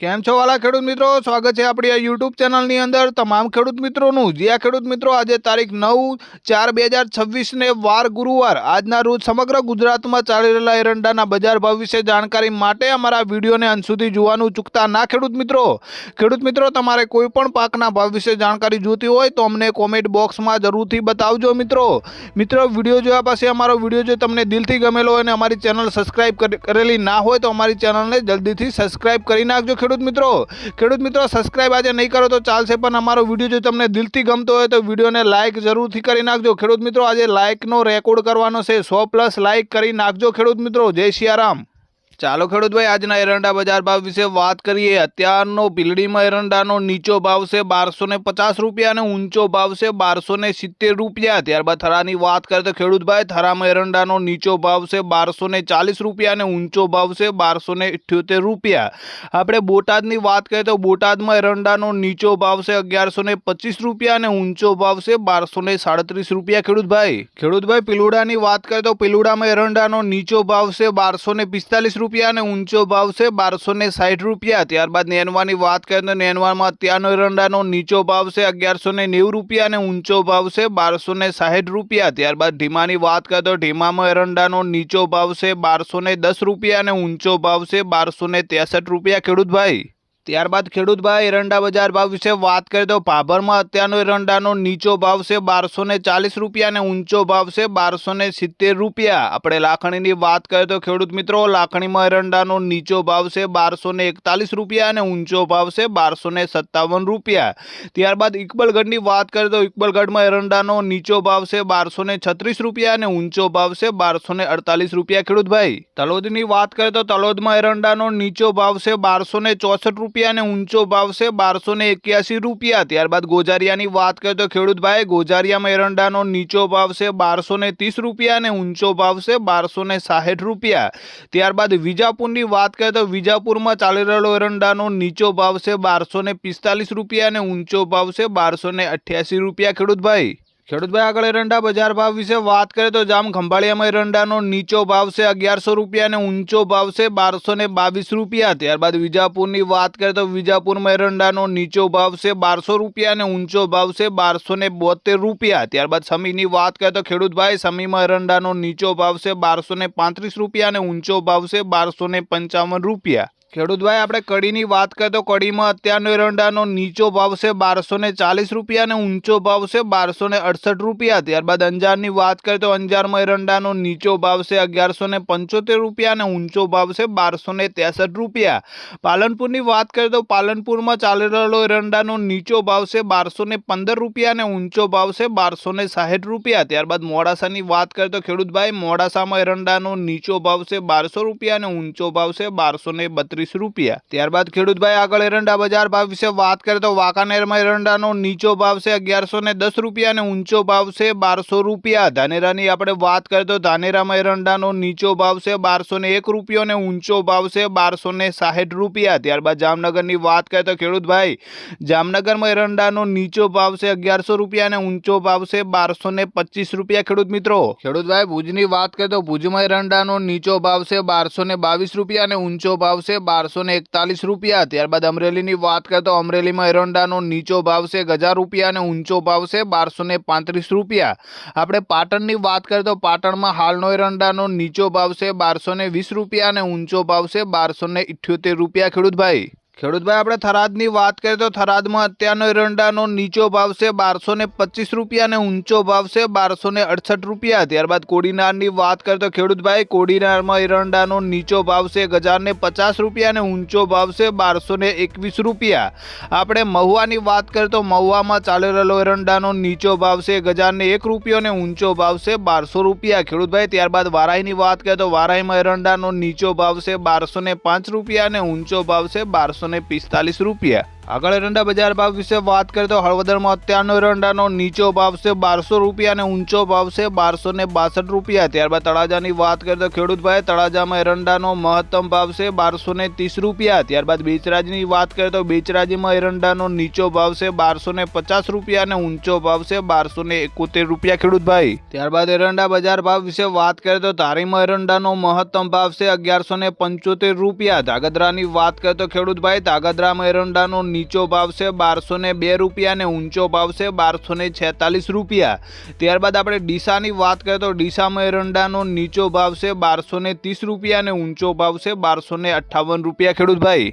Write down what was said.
કેમ છો વાલા ખેડૂત મિત્રો, સ્વાગત છે આપણી આ યુટ્યુબ ચેનલની અંદર તમામ ખેડૂત મિત્રોનું। જે આ ખેડૂત મિત્રો આજે તારીખ 9/4/2026 ને વાર ગુરુવાર આજના રોજ સમગ્ર ગુજરાતમાં ચાલી રહેલા એરંડાના બજાર ભાવ વિશે જાણકારી માટે અમારા વિડીયોને અંત સુધી જોવાનું ચૂકતા ના। ખેડૂત મિત્રો તમારે કોઈ પણ પાકના ભાવ વિશે જાણકારી જોતી હોય તો અમને કોમેન્ટ બોક્સમાં જરૂરથી બતાવજો। મિત્રો વિડીયો જોયા પછી અમારો વિડીયો જો તમને દિલથી ગમેલો હોય અને અમારી ચેનલ સબસ્ક્રાઇબ કરેલી ના હોય તો અમારી ચેનલને જલ્દીથી સબસ્ક્રાઇબ કરી નાખજો। ખેડૂત મિત્રો સબસ્ક્રાઇબ આજે નહીં કરો તો ચાલશે, પણ અમારો વિડીયો જો તમને દિલથી ગમતો હોય તો વિડીયોને લાઇક જરૂરથી કરી નાખજો। ખેડૂત મિત્રો આજે લાઇકનો રેકોર્ડ કરવાનો છે, 100+ લાઇક કરી નાખજો। ખેડૂત મિત્રો જય સિયારામ। ચાલો ખેડૂત ભાઈ આજના એરંડા બજાર ભાવ વિશે વાત કરીએ। અત્યારનો ભીલડીમાં એરંડાનો નીચો ભાવ છે 1250 રૂપિયા અને ઊંચો ભાવ છે 1270 રૂપિયા। ત્યારબાદ થરાની વાત કરીએ તો ખેડૂત ભાઈ થરામાં એરંડાનો નીચો ભાવ છે 1240 રૂપિયા અને ઊંચો ભાવ છે 1278 રૂપિયા। આપણે બોટાદની વાત કરીએ તો બોટાદમાં એરંડાનો નીચો ભાવ છે 1125 રૂપિયા અને ઊંચો ભાવ છે 1237 રૂપિયા। ખેડૂત ભાઈ પિલુડાની વાત કરીએ તો પિલુડામાં એરંડાનો નીચો ભાવ છે 1245 રૂપિયા અને ઊંચો ભાવ છે 1260 રૂપિયા। ત્યારબાદ નેનવાની વાત કરીએ તો નેનવામાં અત્યારનો એરંડાનો નીચો ભાવ છે 1190 રૂપિયા અને ઊંચો ભાવ છે 1260 રૂપિયા। ત્યારબાદ ઢીમાની વાત કરીએ તો ઢીમામાં એરંડાનો નીચો ભાવ છે 1210 રૂપિયા અને ઊંચો ભાવ છે 1263 રૂપિયા। ત્યારબાદ ખેડૂત ભાઈ એરંડા બજાર ભાવ વિશે વાત કરીએ તો ભાભરમાં અત્યારનો એરંડાનો નીચો ભાવ છે 1240 રૂપિયા અને ઊંચો ભાવ છે 1270 રૂપિયા। આપણે લાખણીની વાત કરીએ તો ખેડૂત મિત્રો લાખણીમાં એરંડાનો નીચો ભાવ છે 1241 રૂપિયા અને ઊંચો ભાવ છે 1257 રૂપિયા। ત્યારબાદ ઇકબલગઢની વાત કરીએ તો ઇકબલગઢમાં એરંડાનો નીચો ભાવ છે 1236 રૂપિયા અને ઊંચો ભાવ છે 1248 રૂપિયા। તલોદની વાત કરીએ તો તલોદમાં એરંડાનો નીચો ભાવ છે 1264 રૂપિયા અને ઊંચો ભાવ છે 1281 રૂપિયા। ત્યારબાદ ગોજારિયાની વાત કરીએ તો ખેડૂત ભાઈ ગોજારિયામાં એરંડાનો નીચો ભાવ છે 1230 રૂપિયા અને ઊંચો ભાવ છે 1260 રૂપિયા। ત્યારબાદ વિજાપુરની વાત કરીએ તો વિજાપુરમાં ચાલી રહેલો એરંડાનો નીચો ભાવ છે 1245 રૂપિયા અને ઊંચો ભાવ છે 1288 રૂપિયા। ખેડૂત ભાઈ આગળ એરંડા બજાર ભાવ વિશે વાત કરીએ તો જામ ખંભાળિયામાં એરંડાનો નીચો ભાવ છે 1100 રૂપિયા અને ઊંચો ભાવ છે 1222 રૂપિયા। ત્યારબાદ વિજાપુરની વાત કરીએ તો વિજાપુરમાં એરંડાનો નીચો ભાવ છે 1200 રૂપિયા અને ઊંચો ભાવ છે 1272 રૂપિયા। ત્યારબાદ સમીની વાત કરીએ તો ખેડૂત ભાઈ સમીમાં એરંડાનો નીચો ભાવ છે 1235 રૂપિયા અને ઊંચો ભાવ છે 1255 રૂપિયા। ખેડૂત ભાઈ આપણે કડીની વાત કરીએ તો કડીમાં અત્યારનો એરંડાનો નીચો ભાવ છે 1240 રૂપિયા અને ઊંચો ભાવ છે 1268 રૂપિયા। ત્યારબાદ અંજારની વાત કરીએ તો અંજારમાં એરંડાનો નીચો ભાવ છે 1175 રૂપિયા અને ઊંચો ભાવ છે 1263 રૂપિયા। પાલનપુરની વાત કરીએ તો પાલનપુરમાં ચાલી રહેલો એરંડાનો નીચો ભાવ છે 1215 રૂપિયા અને ઊંચો ભાવ છે 1260 રૂપિયા। ત્યારબાદ મોડાસાની વાત કરીએ તો ખેડૂત ભાઈ મોડાસામાં એરંડાનો નીચો ભાવ છે 1200 રૂપિયા અને ઊંચો ભાવ છે 1232 રૂપિયા। ત્યારબાદ ખેડૂત ભાઈ આગળ એરંડા બજાર ભાવ વિશે વાત કરીએ તો વાંકાનેરમાં એરંડાનો નીચો ભાવ છે 1110 રૂપિયા અને ઊંચો ભાવ છે 1200 રૂપિયા। ધાનેરાની આપણે વાત કરીએ તો ધાનેરામાં એરંડાનો નીચો ભાવ છે 1201 રૂપિયો અને ઊંચો ભાવ છે 1260 રૂપિયા। ત્યારબાદ જામનગરની વાત કરીએ તો ખેડૂત ભાઈ જામનગરમાં એરંડાનો નીચો ભાવ છે 1100 રૂપિયા અને ઊંચો ભાવ છે 1225 રૂપિયા। ખેડૂત ભાઈ ભુજની વાત કરીએ તો ભુજમાં એરંડાનો નીચો ભાવ છે 1222 રૂપિયા અને ઊંચો ભાવ છે 1241 રૂપિયા। ત્યારબાદ અમરેલીની વાત કરીએ તો અમરેલીમાં એરંડાનો નીચો ભાવ છે 1000 રૂપિયા અને ઊંચો ભાવ છે 1235 રૂપિયા। આપણે પાટણની વાત કરીએ તો પાટણમાં હાલનો એરંડાનો નીચો ભાવ છે 1220 રૂપિયા અને ઊંચો ભાવ છે 1278 રૂપિયા। ખેડૂત ભાઈ આપણે થરાદની વાત કરીએ તો થરાદમાં અત્યારનો એરંડાનો નીચો ભાવ છે 1225 રૂપિયા અને ઊંચો ભાવ છે 1268 રૂપિયા। ત્યારબાદ કોડીનારની વાત કરીએ તો ખેડૂત ભાઈ કોડીનારમાં એરંડાનો નીચો ભાવ છે 1050 રૂપિયા અને ઊંચો ભાવ છે 1221 રૂપિયા। આપણે મહુવાની વાત કરીએ તો મહુવામાં ચાલી રહેલો એરંડાનો નીચો ભાવ છે 1001 રૂપિયો અને ઊંચો ભાવ છે 1200 રૂપિયા। ખેડૂત ભાઈ ત્યારબાદ વારાઈની વાત કરીએ તો વારાઈમાં એરંડાનો નીચો ભાવ છે 1205 રૂપિયા અને ઊંચો ભાવ છે 1245 રૂપિયા। આગળ એરંડા બજાર ભાવ વિશે વાત કરીએ તો હળવદરમાં અત્યારનો એરંડાનો નીચો ભાવ છે 1200 રૂપિયા અને ઊંચો ભાવ છે 1262 રૂપિયા। ત્યારબાદ તળાજાની વાત કરીએ તો ખેડૂતભાઈ તળાજામાં એરંડાનો મહત્તમ ભાવ છે 1230 રૂપિયા। ત્યારબાદ બેચરાજીની વાત કરીએ તો બેચરાજીમાં એરંડાનો નીચો ભાવ છે 1250 રૂપિયા અને ઊંચો ભાવ છે 1271 રૂપિયા ખેડૂતભાઈ। ત્યારબાદ એરંડા બજાર ભાવ વિશે વાત કરીએ તો ધારીમાં એરંડાનો મહત્તમ ભાવ છે 1175 રૂપિયા। ધાગધ્રાની વાત કરીએ તો ખેડૂતભાઈ ધાગધ્રામાં એરંડાનો નીચો ભાવ છે 1202 રૂપિયા અને ઊંચો ભાવ છે 1246 રૂપિયા। ત્યારબાદ આપણે ડીસાની વાત કરીએ તો ડીસામાં એરંડાનો નીચો ભાવ છે 1230 રૂપિયા અને ઊંચો ભાવ છે 1258 રૂપિયા ખેડૂતભાઈ।